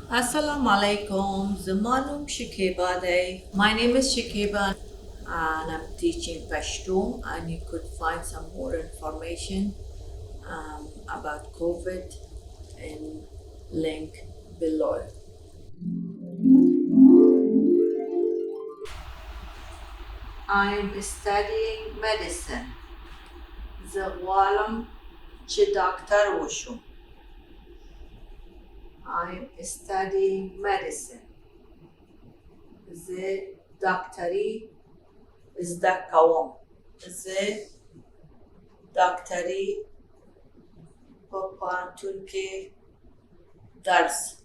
Assalamu alaikum. Zamanum Shekiba Day. My name is Shekiba and I'm teaching Pashto, and you could find some more information about COVID in link below. I'm studying medicine. زغوالم چه دکتر وشم. I'm studying medicine. ز دکتری زده کوم. ز دکتری په پوهنتون کې درس.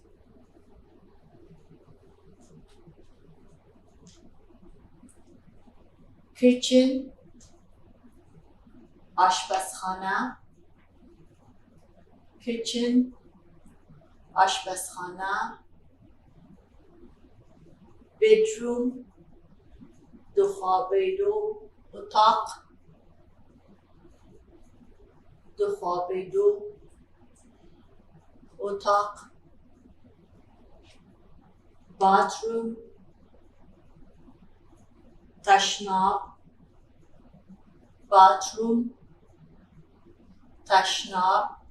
کچن آشپزخانه. کچن آشپزخانه. bedroom دو خوابیدو اتاق. دو خوابیدو اتاق. bathroom تشناب. bathroom تشناب.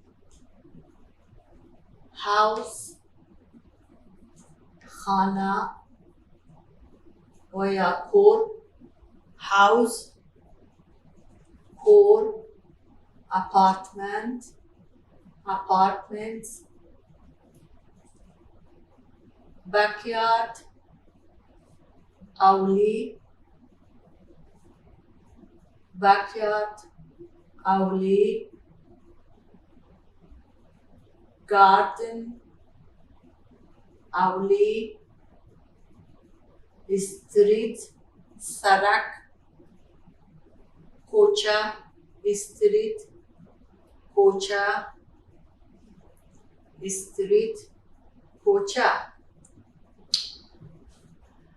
house خانه و یا کور. house کور. apartment apartments. backyard اولی. backyard اولی. garden اولی. street سرک. کوچه street کوچه. street کوچه.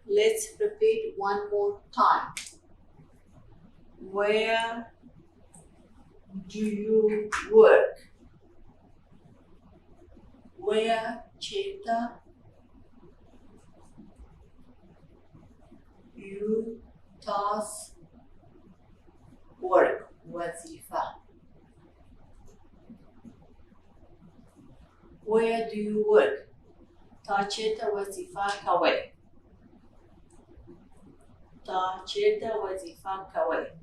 Let's repeat one more time. Where do you work? Where چیرته you تاس work وظیفه. Where do you work? تا چیرته وظیفه کوی. تا چیرته وظیفه کوی.